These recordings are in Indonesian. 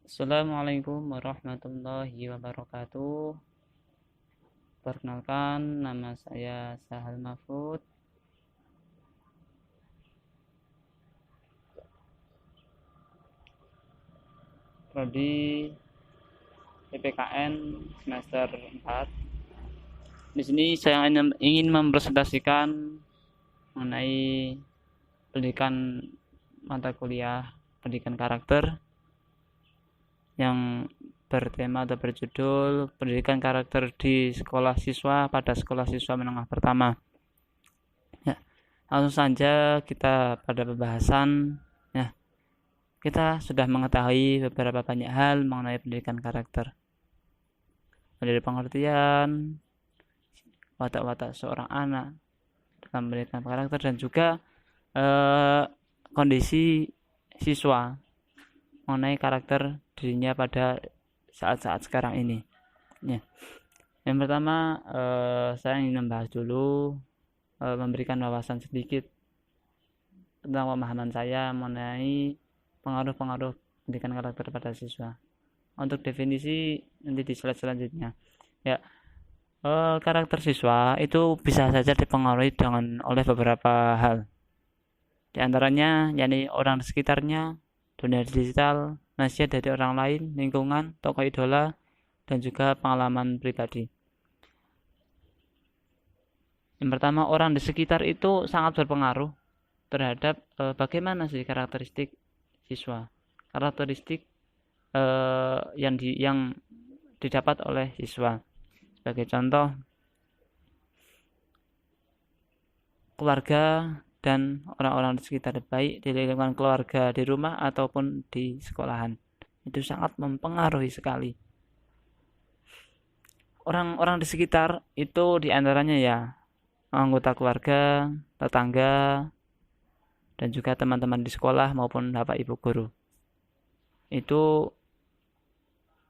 Assalamualaikum warahmatullahi wabarakatuh. Perkenalkan, nama saya Sahal Mahfud. Prodi PPKN semester 4. Di sini saya ingin mempresentasikan mengenai pendidikan mata kuliah pendidikan karakter yang bertema atau berjudul pendidikan karakter di sekolah siswa pada sekolah siswa menengah pertama. Ya, langsung saja kita pada pembahasan. Ya, kita sudah mengetahui beberapa banyak hal mengenai pendidikan karakter, dari pengertian watak-watak seorang anak dalam pendidikan karakter dan juga kondisi siswa mengenai karakter dirinya pada saat-saat sekarang ini. Ya. Yang pertama, saya ingin membahas dulu, memberikan wawasan sedikit tentang pemahaman saya mengenai pengaruh-pengaruh pendidikan karakter pada siswa. Untuk definisi nanti di slide selanjutnya. Ya, karakter siswa itu bisa saja dipengaruhi oleh beberapa hal. Di antaranya, yakni orang di sekitarnya, dunia digital, nasihat dari orang lain, lingkungan, tokoh idola, dan juga pengalaman pribadi. Yang pertama, orang di sekitar itu sangat berpengaruh terhadap bagaimana sih karakteristik siswa, karakteristik yang didapat oleh siswa. Sebagai contoh, keluarga dan orang-orang di sekitar, baik di lingkungan keluarga, di rumah ataupun di sekolahan, itu sangat mempengaruhi sekali. Orang-orang di sekitar itu diantaranya ya anggota keluarga, tetangga, dan juga teman-teman di sekolah maupun bapak ibu guru. Itu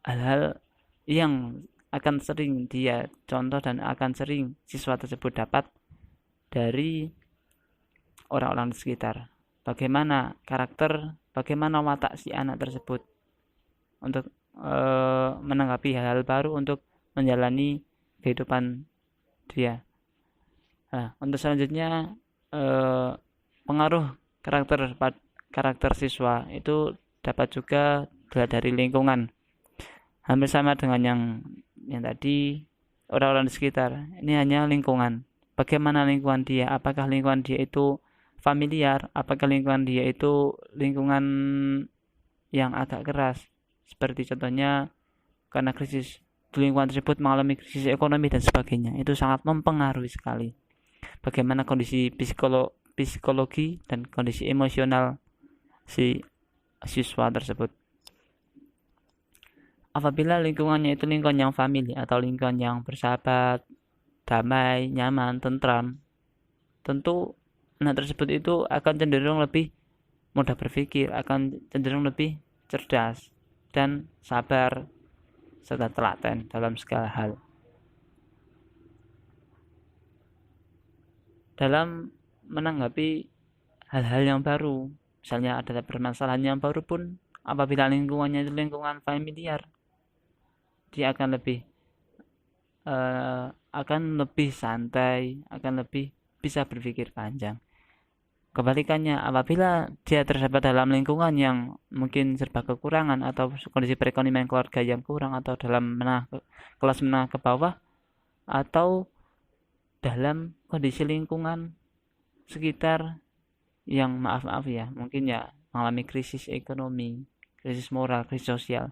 hal-hal yang akan sering dia contoh dan akan sering siswa tersebut dapat dari orang-orang di sekitar. Bagaimana karakter, bagaimana watak si anak tersebut untuk menanggapi hal-hal baru, untuk menjalani kehidupan dia. Nah, untuk selanjutnya, pengaruh karakter siswa itu dapat juga dari lingkungan. Hampir sama dengan yang tadi, orang-orang di sekitar. Ini hanya lingkungan. Bagaimana lingkungan dia? Apakah lingkungan dia itu familiar? Apakah lingkungan dia itu lingkungan yang agak keras? Seperti contohnya karena krisis di lingkungan tersebut mengalami krisis ekonomi dan sebagainya. Itu sangat mempengaruhi sekali bagaimana kondisi psikologi dan kondisi emosional si siswa tersebut. Apabila lingkungannya itu lingkungan yang famili atau lingkungan yang bersahabat, damai, nyaman, tentram, tentu anak tersebut itu akan cenderung lebih mudah berpikir, akan cenderung lebih cerdas dan sabar serta telaten dalam segala hal. Dalam menanggapi hal-hal yang baru, misalnya ada permasalahan yang baru pun, apabila lingkungannya itu lingkungan familiar, dia akan lebih santai, akan lebih bisa berpikir panjang. Kebalikannya, apabila dia terdapat dalam lingkungan yang mungkin serba kekurangan atau kondisi perekonomian keluarga yang kurang, atau dalam kelas menengah ke bawah, atau dalam kondisi lingkungan sekitar yang maaf ya, mungkin ya mengalami krisis ekonomi, krisis moral, krisis sosial,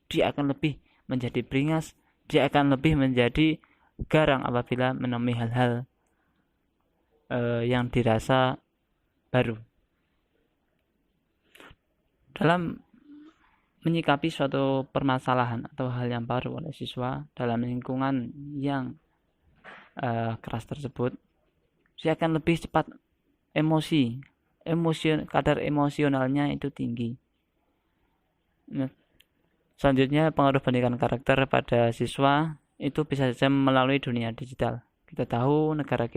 dia akan lebih menjadi beringas, dia akan lebih menjadi garang apabila menemui hal-hal yang dirasa baru. Dalam menyikapi suatu permasalahan atau hal yang baru oleh siswa dalam lingkungan yang keras tersebut, dia akan lebih cepat kadar emosionalnya itu tinggi. Nah, selanjutnya, pengaruh pendidikan karakter pada siswa itu bisa saja melalui dunia digital. Kita tahu negara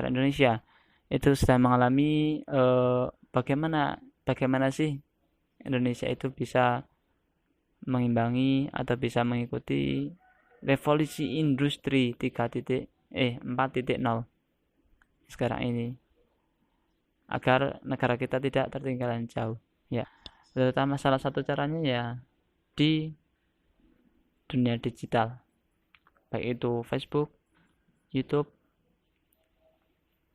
Indonesia itu sedang mengalami bagaimana sih Indonesia itu bisa mengimbangi atau bisa mengikuti revolusi industri 4.0 sekarang ini, agar negara kita tidak tertinggalan jauh ya. Terutama salah satu caranya ya di dunia digital, baik itu Facebook, YouTube,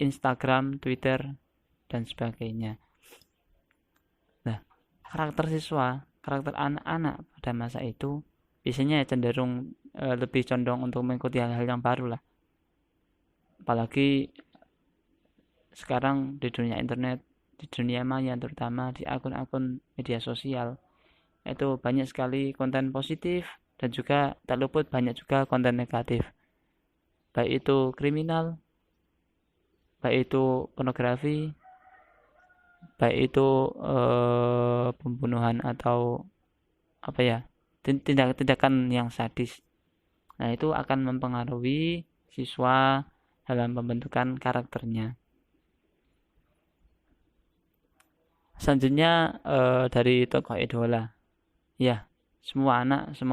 Instagram, Twitter, dan sebagainya. Nah, karakter anak-anak pada masa itu biasanya cenderung lebih condong untuk mengikuti hal-hal yang baru lah. Apalagi sekarang di dunia internet, di dunia maya, terutama di akun-akun media sosial, itu banyak sekali konten positif dan juga tak luput banyak juga konten negatif, baik itu kriminal, baik itu pornografi, baik itu pembunuhan atau tindakan yang sadis. Nah, itu akan mempengaruhi siswa dalam pembentukan karakternya. Selanjutnya dari tokoh idola. Ya, semua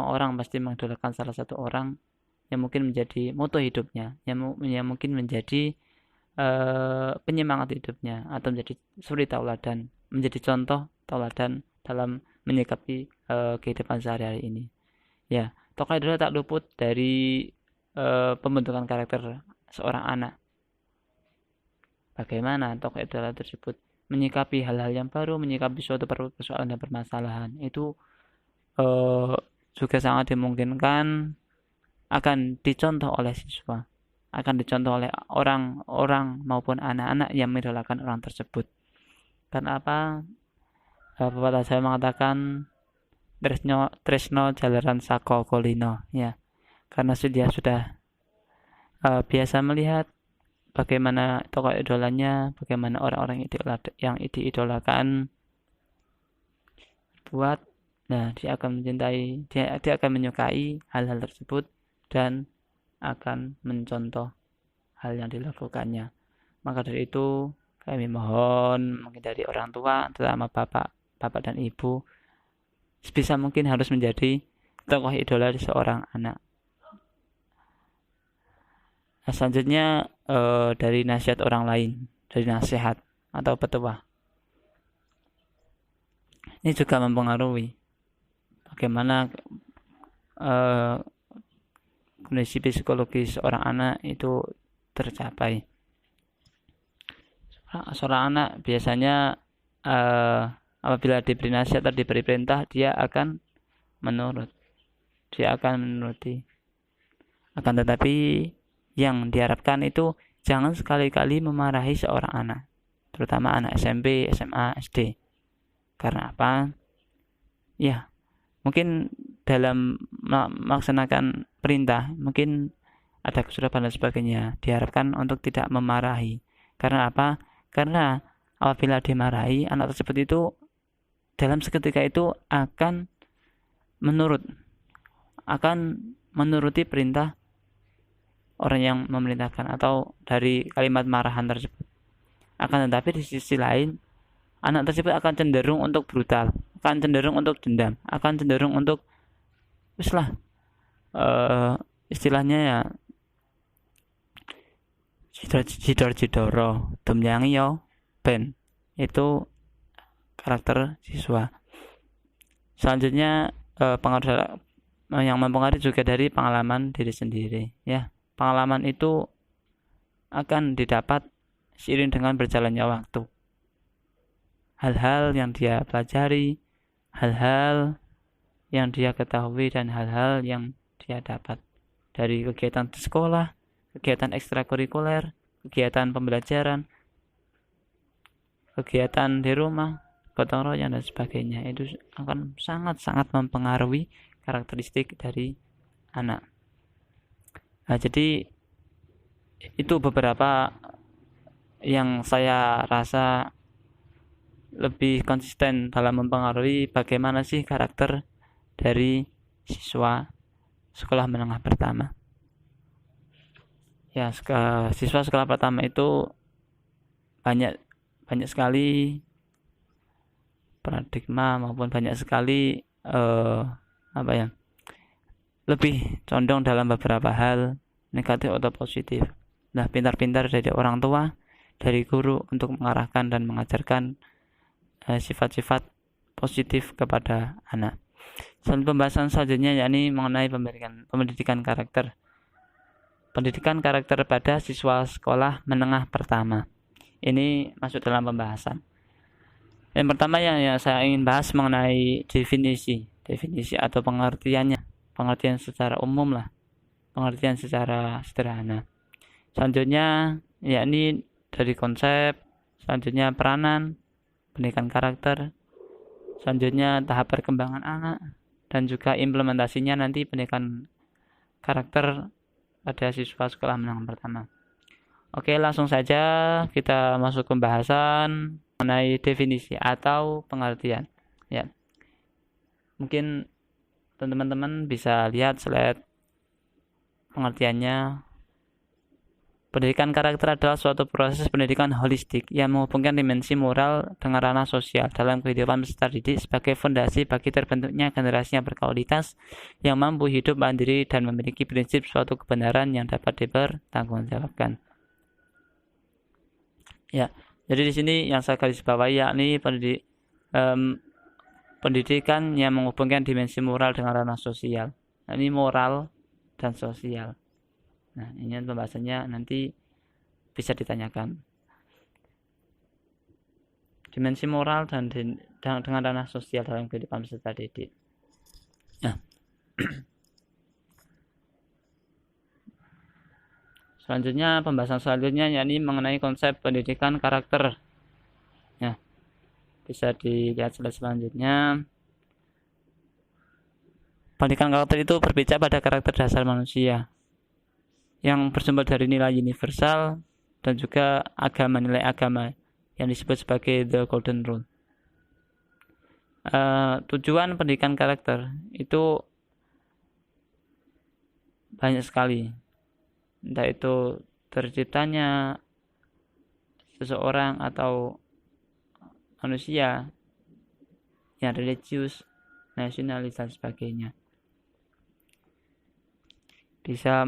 orang pasti mengidolakan salah satu orang yang mungkin menjadi moto hidupnya, yang mungkin menjadi penyemangat hidupnya, atau menjadi suri tauladan, menjadi contoh tauladan dalam menyikapi kehidupan sehari-hari ini. Ya, tokoh idola tak luput dari pembentukan karakter seorang anak. Bagaimana tokoh idola tersebut menyikapi hal-hal yang baru, menyikapi suatu persoalan dan permasalahan, itu juga sangat dimungkinkan akan dicontoh oleh siswa, akan dicontoh oleh orang-orang maupun anak-anak yang mengidolakan orang tersebut. Karena apa? Pepatah saya mengatakan tresno jalaran saka kolino, ya. Karena dia sudah biasa melihat bagaimana tokoh idolanya, bagaimana orang-orang yang diidolakan buat. Nah, dia akan mencintai, dia akan menyukai hal-hal tersebut dan akan mencontoh hal yang dilakukannya. Maka dari itu kami mohon mungkin dari orang tua, terutama bapak dan ibu, sebisa mungkin harus menjadi tokoh idola di seorang anak. Nah, selanjutnya dari nasihat orang lain, dari nasihat atau petua. Ini juga mempengaruhi bagaimana kondisi psikologis seorang anak itu tercapai. Seorang anak biasanya apabila diberi nasihat atau diberi perintah, dia akan menurut, dia akan menuruti. Akan tetapi yang diharapkan itu jangan sekali-kali memarahi seorang anak, terutama anak SMP, SMA, SD. Karena apa? Ya, mungkin dalam melaksanakan perintah mungkin ada kesulitan dan sebagainya. Diharapkan untuk tidak memarahi. Karena apa? Karena apabila dimarahi, anak tersebut itu dalam seketika itu akan menuruti perintah orang yang memerintahkan atau dari kalimat marahan tersebut. Akan tetapi di sisi lain, anak tersebut akan cenderung untuk brutal, akan cenderung untuk dendam, akan cenderung untuk istilahnya ya jidor-jidoro dumyangi yo ben. Itu karakter siswa. Selanjutnya pengaruh yang mempengaruhi juga dari pengalaman diri sendiri, ya. Pengalaman itu akan didapat seiring dengan berjalannya waktu. Hal-hal yang dia pelajari, hal-hal yang dia ketahui, dan hal-hal yang dia dapat dari kegiatan di sekolah, kegiatan ekstrakurikuler, kegiatan pembelajaran, kegiatan di rumah, gotong royong dan sebagainya. Itu akan sangat-sangat mempengaruhi karakteristik dari anak. Nah, jadi itu beberapa yang saya rasa lebih konsisten dalam mempengaruhi bagaimana sih karakter dari siswa sekolah menengah pertama. Ya, siswa sekolah pertama itu banyak sekali paradigma maupun banyak sekali lebih condong dalam beberapa hal negatif atau positif. Nah, pintar-pintar dari orang tua, dari guru untuk mengarahkan dan mengajarkan sifat-sifat positif kepada anak. Pembahasan selanjutnya yakni mengenai pendidikan karakter. Pendidikan karakter pada siswa sekolah menengah pertama. Ini masuk dalam pembahasan. Yang pertama yang saya ingin bahas mengenai definisi atau pengertian secara umum lah, pengertian secara sederhana. Selanjutnya yakni dari konsep, selanjutnya peranan, pendidikan karakter, selanjutnya tahap perkembangan anak, dan juga implementasinya nanti pendidikan karakter pada siswa sekolah menengah pertama. Oke, langsung saja kita masuk ke pembahasan mengenai definisi atau pengertian. Ya, mungkin teman-teman bisa lihat slide pengertiannya. Pendidikan karakter adalah suatu proses pendidikan holistik yang menghubungkan dimensi moral dengan ranah sosial dalam kehidupan peserta didik sebagai fondasi bagi terbentuknya generasi yang berkualitas, yang mampu hidup mandiri dan memiliki prinsip suatu kebenaran yang dapat dipertanggungjawabkan. Ya, jadi di sini yang saya garis bawahi yakni pendidikan yang menghubungkan dimensi moral dengan ranah sosial. Nah, ini moral dan sosial. Nah, ini pembahasannya nanti bisa ditanyakan. Dimensi moral dan dengan ranah sosial dalam kehidupan peserta didik. Nah, pembahasan selanjutnya yakni mengenai konsep pendidikan karakter. Ya, bisa dilihat slide selanjutnya. Pendidikan karakter itu berbicara pada karakter dasar manusia yang bersumber dari nilai universal dan juga nilai agama yang disebut sebagai The Golden Rule. Tujuan pendidikan karakter itu banyak sekali, entah itu terciptanya seseorang atau manusia yang religius, nasionalis dan sebagainya. Bisa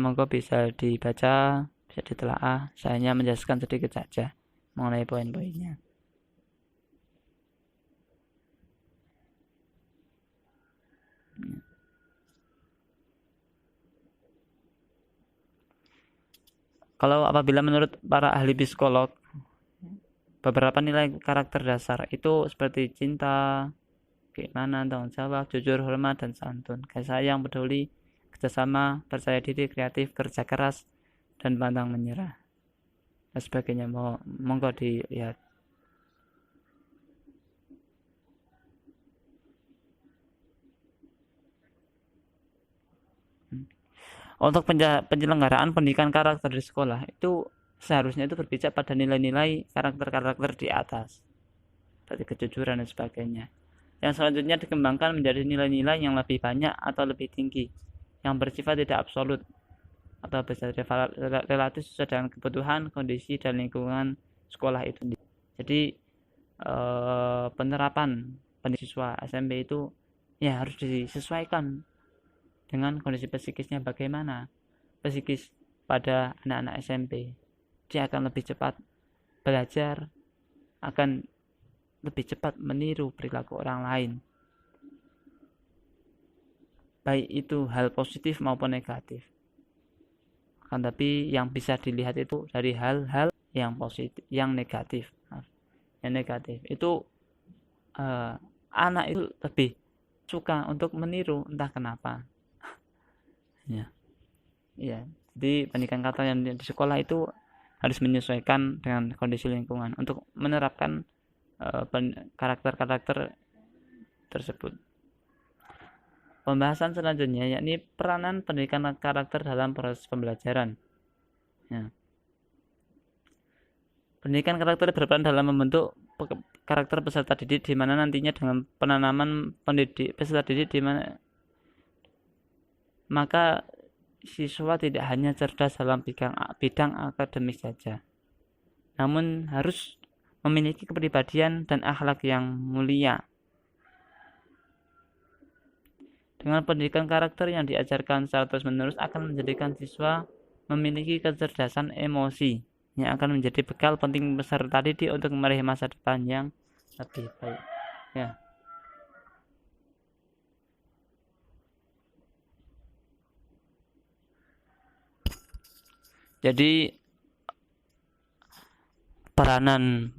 dibaca, bisa ditelaah. Saya hanya menjelaskan sedikit saja mengenai poin-poinnya. Kalau apabila menurut para ahli psikolog, beberapa nilai karakter dasar itu seperti cinta, keimanan, tanggung jawab, jujur, hormat, dan santun, kasih sayang, peduli, kerjasama, percaya diri, kreatif, kerja keras, dan pantang menyerah, dan sebagainya. Monggo dilihat. Untuk penyelenggaraan pendidikan karakter di sekolah itu seharusnya itu berbicara pada nilai-nilai karakter di atas, seperti kejujuran dan sebagainya. Yang selanjutnya dikembangkan menjadi nilai-nilai yang lebih banyak atau lebih tinggi, yang bersifat tidak absolut atau bersifat relatif sesuai dengan kebutuhan, kondisi, dan lingkungan sekolah itu. Jadi penerapan siswa SMP itu ya harus disesuaikan dengan kondisi psikisnya. Bagaimana psikis pada anak-anak SMP, dia akan lebih cepat belajar, akan lebih cepat meniru perilaku orang lain, baik itu hal positif maupun negatif. Tapi yang bisa dilihat itu dari hal-hal yang positif, yang negatif itu anak itu lebih suka untuk meniru, entah kenapa. Ya, jadi pendidikan karakter yang di sekolah itu harus menyesuaikan dengan kondisi lingkungan untuk menerapkan karakter-karakter tersebut. Pembahasan selanjutnya yakni peranan pendidikan karakter dalam proses pembelajaran. Ya. Pendidikan karakter berperan dalam membentuk karakter peserta didik, di mana nantinya dengan penanaman peserta didik di mana maka siswa tidak hanya cerdas dalam bidang akademik saja, namun harus memiliki kepribadian dan akhlak yang mulia. Dengan pendidikan karakter yang diajarkan secara terus-menerus akan menjadikan siswa memiliki kecerdasan emosi yang akan menjadi bekal penting peserta didik untuk meraih masa depan yang lebih baik. Ya. Jadi peranan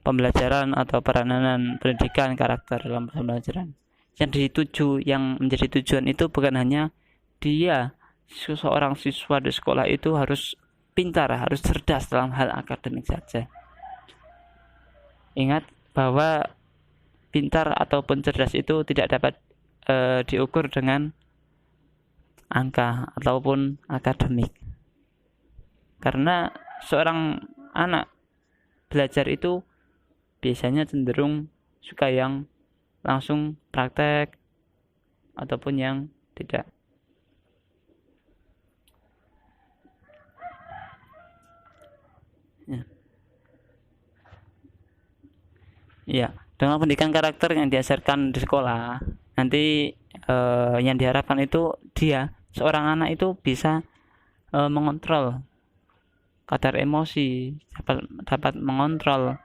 pembelajaran atau peranan pendidikan karakter dalam pembelajaran yang menjadi tujuan itu bukan hanya dia seorang siswa di sekolah itu harus pintar, harus cerdas dalam hal akademik saja. Ingat bahwa pintar ataupun cerdas itu tidak dapat diukur dengan angka ataupun akademik. Karena seorang anak belajar itu biasanya cenderung suka yang langsung praktek ataupun yang tidak. Ya, dengan pendidikan karakter yang diajarkan di sekolah, nanti yang diharapkan itu dia seorang anak itu bisa mengontrol kadar emosi, dapat mengontrol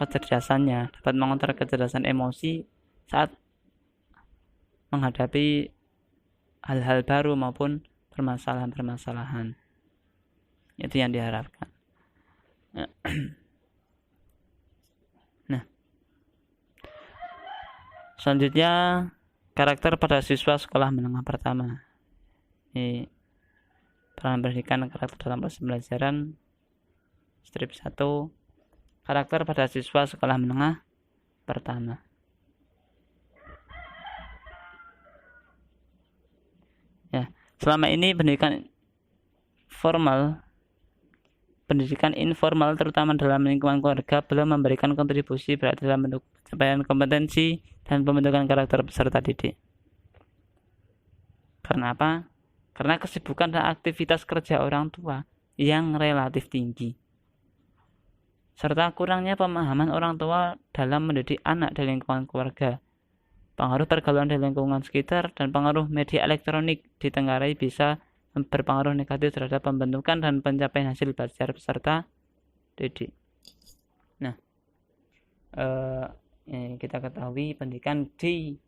kecerdasannya, dapat mengontrol kecerdasan emosi saat menghadapi hal-hal baru maupun permasalahan-permasalahan. Itu yang diharapkan. Nah, selanjutnya karakter pada siswa sekolah menengah pertama. Ini peran pendidikan karakter dalam proses pembelajaran strip 1, karakter pada siswa sekolah menengah pertama. Ya, selama ini pendidikan informal terutama dalam lingkungan keluarga belum memberikan kontribusi berat dalam bentuk pencapaian kompetensi dan pembentukan karakter peserta didik. Karena apa? Karena kesibukan dan aktivitas kerja orang tua yang relatif tinggi, serta kurangnya pemahaman orang tua dalam mendidik anak di lingkungan keluarga. Pengaruh pergaulan di lingkungan sekitar dan pengaruh media elektronik ditenggarai bisa berpengaruh negatif terhadap pembentukan dan pencapaian hasil belajar peserta didik. Nah, kita ketahui pendidikan di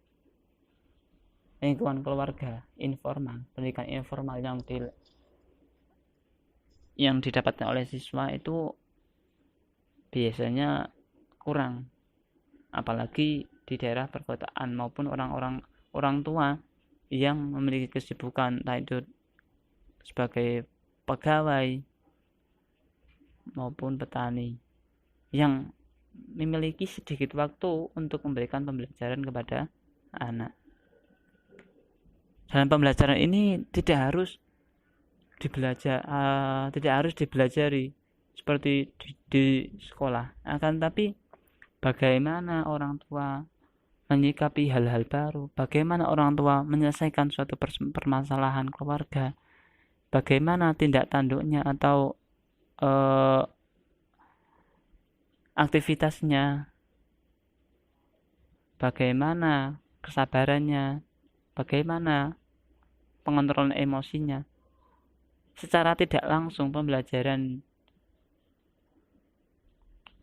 lingkungan keluarga informal, pendidikan informal yang didapatkan oleh siswa itu biasanya kurang, apalagi di daerah perkotaan maupun orang tua yang memiliki kesibukan entah itu sebagai pegawai maupun petani yang memiliki sedikit waktu untuk memberikan pembelajaran kepada anak. Dalam pembelajaran ini tidak harus dipelajari seperti di sekolah, akan tapi bagaimana orang tua menyikapi hal-hal baru, bagaimana orang tua menyelesaikan suatu permasalahan keluarga, bagaimana tindak tanduknya atau aktivitasnya, bagaimana kesabarannya, bagaimana pengontrolan emosinya. Secara tidak langsung pembelajaran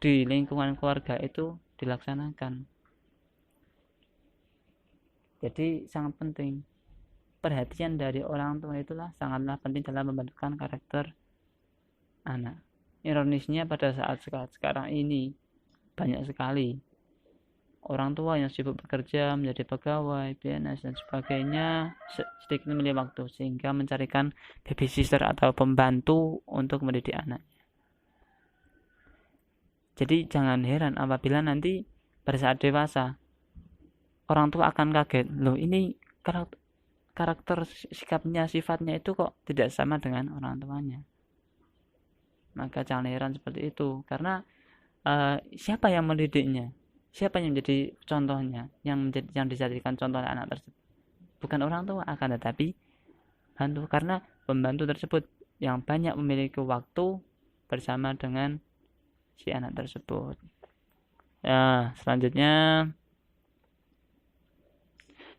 di lingkungan keluarga itu dilaksanakan. Jadi sangat penting. Perhatian dari orang tua itulah sangatlah penting dalam membentukkan karakter anak. Ironisnya pada saat sekarang ini banyak sekali orang tua yang sibuk bekerja menjadi pegawai, PNS dan sebagainya, sedikit memilih waktu sehingga mencarikan babysitter atau pembantu untuk mendidik anaknya. Jadi jangan heran apabila nanti pada saat dewasa orang tua akan kaget, loh ini karakter sikapnya, sifatnya itu kok tidak sama dengan orang tuanya. Maka jangan heran seperti itu, karena siapa yang mendidiknya? Siapa yang menjadi contohnya, yang dijadikan contoh anak tersebut? Bukan orang tua, akan tetapi bantu, karena pembantu tersebut yang banyak memiliki waktu bersama dengan si anak tersebut. Ya, selanjutnya,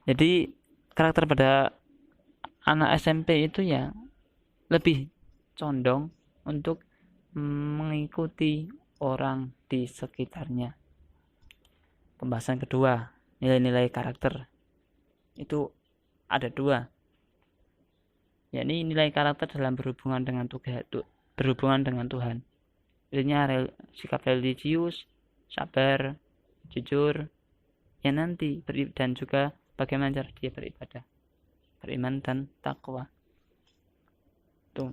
jadi karakter pada anak SMP itu ya lebih condong untuk mengikuti orang di sekitarnya. Pembahasan kedua, nilai-nilai karakter itu ada dua, yakni nilai karakter dalam berhubungan dengan Tuhan. Artinya sikap religius, sabar, jujur, yang nanti dan juga bagaimana cara dia beribadah, beriman dan takwa. Tuh.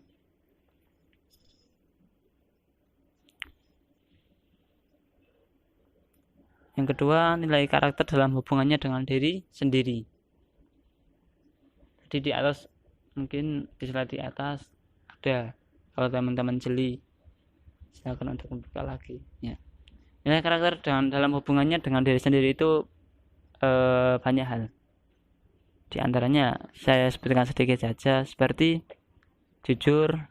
Yang kedua, nilai karakter dalam hubungannya dengan diri sendiri. Jadi di atas, mungkin di slide di atas ada, kalau teman-teman jeli silakan untuk membuka lagi ya. Nilai karakter dalam hubungannya dengan diri sendiri itu banyak hal. Di antaranya saya sebutkan sedikit saja, seperti jujur,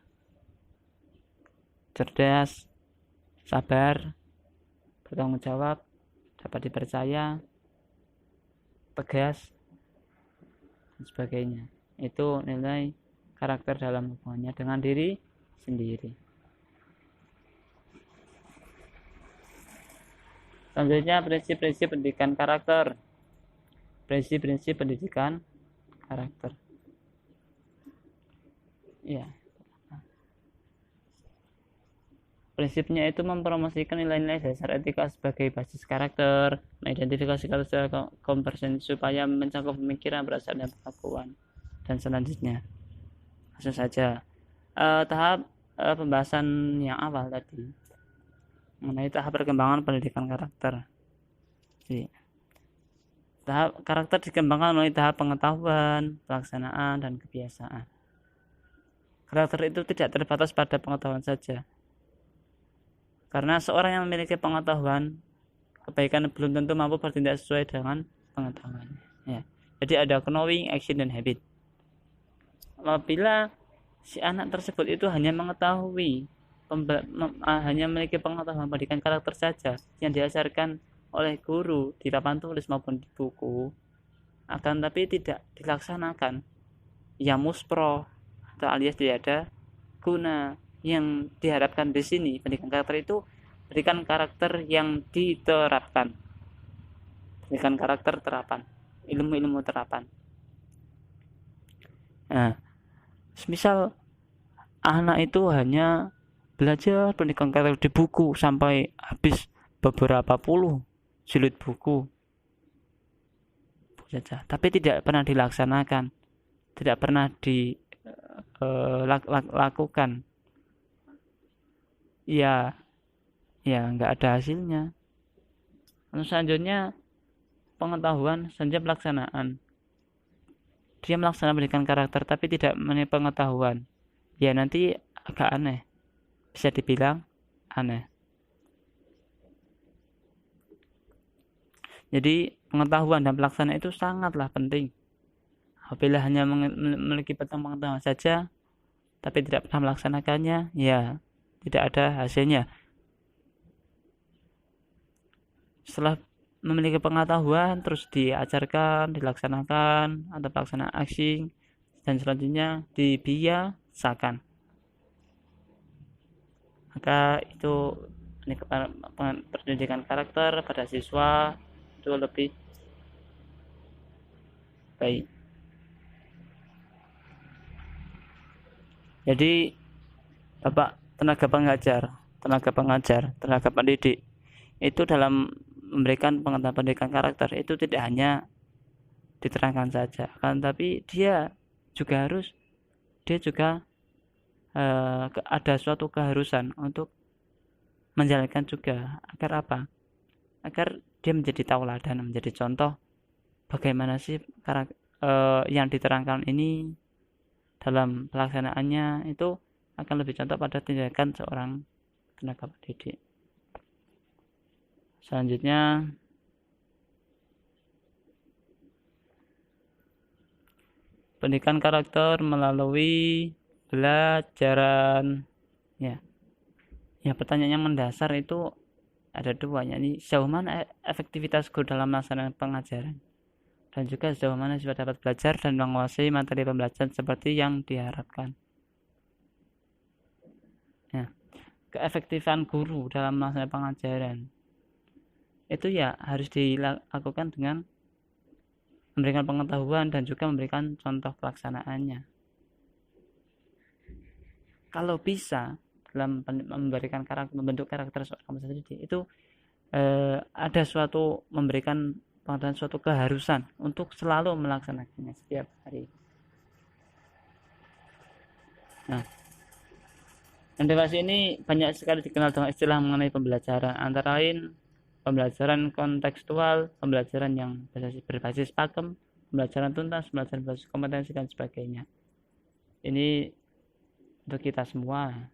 cerdas, sabar, bertanggung jawab, dapat dipercaya, tegas, dan sebagainya. Itu nilai karakter dalam hubungannya dengan diri sendiri. Selanjutnya, prinsip-prinsip pendidikan karakter. Prinsip-prinsip pendidikan karakter. Ya. Prinsipnya itu mempromosikan nilai-nilai dasar etika sebagai basis karakter, mengidentifikasi karakter kompetensi supaya mencakup pemikiran, perasaan, dan pengakuan, dan selanjutnya. Langsung saja. Tahap pembahasan yang awal tadi mengenai tahap perkembangan pendidikan karakter. Jadi, tahap karakter dikembangkan melalui tahap pengetahuan, pelaksanaan, dan kebiasaan. Karakter itu tidak terbatas pada pengetahuan saja, karena seorang yang memiliki pengetahuan kebaikan belum tentu mampu bertindak sesuai dengan pengetahuannya. Ya. Jadi ada knowing, action, dan habit. Apabila si anak tersebut itu hanya mengetahui, hanya memiliki pengetahuan pendidikan karakter saja yang diajarkan oleh guru di papan tulis maupun di buku, akan tapi tidak dilaksanakan, ya muspro atau alias tidak ada guna. Yang diharapkan di sini pendidikan karakter itu pendidikan karakter yang diterapkan, pendidikan karakter terapan, ilmu-ilmu terapan. Nah, misal anak itu hanya belajar pendidikan karakter di buku sampai habis beberapa puluh jilid buku saja, tapi tidak pernah dilaksanakan, tidak pernah dilakukan, ya nggak ada hasilnya. Lalu selanjutnya pengetahuan saja pelaksanaan. Dia melaksanakan pendidikan karakter tapi tidak memiliki pengetahuan, ya nanti agak aneh, bisa dibilang aneh. Jadi pengetahuan dan pelaksanaan itu sangatlah penting. Apabila hanya memiliki pengetahuan saja tapi tidak pernah melaksanakannya, ya tidak ada hasilnya. Setelah memiliki pengetahuan terus diajarkan, dilaksanakan atau pelaksanaan aksi, dan selanjutnya dibiasakan, maka itu pendidikan karakter pada siswa itu lebih baik. Jadi Bapak tenaga pengajar, tenaga pendidik itu dalam memberikan pengetahuan pendidikan karakter itu tidak hanya diterangkan saja, kan tapi dia juga ada suatu keharusan untuk menjalankan juga, agar apa? Agar dia menjadi tauladan, menjadi contoh bagaimana sih yang diterangkan ini dalam pelaksanaannya itu akan lebih contoh pada tindakan seorang tenaga pendidik. Selanjutnya pendidikan karakter melalui pelajaran. Ya, pertanyaan yang mendasar itu ada dua, yakni sejauh mana efektivitas guru dalam melaksanakan pengajaran. dan juga sejauh mana siswa dapat belajar dan menguasai materi pembelajaran seperti yang diharapkan. Nah, keefektifan guru dalam melaksanakan pengajaran itu ya harus dilakukan dengan memberikan pengetahuan dan juga memberikan contoh pelaksanaannya. Kalau bisa dalam memberikan membentuk karakter seorang peserta didik itu ada memberikan pengetahuan suatu keharusan untuk selalu melaksanakannya setiap hari. Nah, edukasi ini banyak sekali dikenal dengan istilah mengenai pembelajaran, antara lain pembelajaran kontekstual, pembelajaran yang berbasis pakem, pembelajaran tuntas, pembelajaran berbasis kompetensi, dan sebagainya. Ini untuk kita semua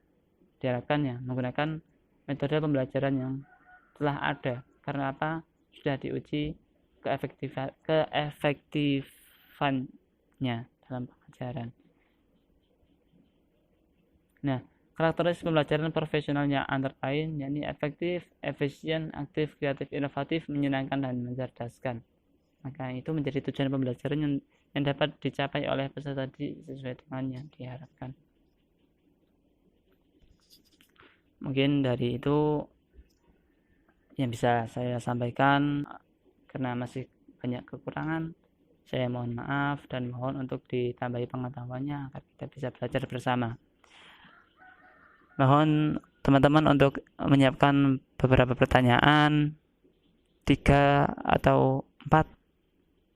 diharapkan ya menggunakan metode pembelajaran yang telah ada. Karena apa? Sudah diuji keefektifannya dalam pengajaran. Nah, karakteristik pembelajaran profesionalnya antara lain yakni efektif, efisien, aktif, kreatif, inovatif, menyenangkan, dan mencerdaskan. Maka itu menjadi tujuan pembelajaran yang dapat dicapai oleh peserta didik sesuai dengan yang diharapkan. Mungkin dari itu yang bisa saya sampaikan. Karena masih banyak kekurangan, saya mohon maaf dan mohon untuk ditambahi pengetahuannya agar kita bisa belajar bersama. Mohon teman-teman untuk menyiapkan beberapa pertanyaan, 3 atau 4,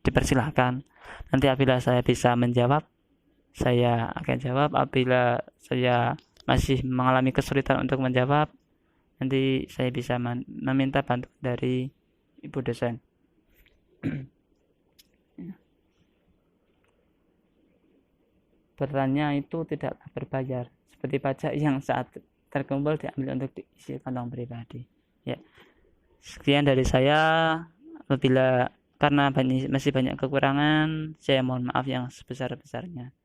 dipersilahkan. Nanti apabila saya bisa menjawab, saya akan jawab. Apabila saya masih mengalami kesulitan untuk menjawab, nanti saya bisa meminta bantuan dari Ibu dosen. Bertanya itu tidak berbayar, seperti pajak yang saat terkumpul diambil untuk diisi kantong pribadi. Ya, sekian dari saya. Apabila karena masih banyak kekurangan, saya mohon maaf yang sebesar-besarnya.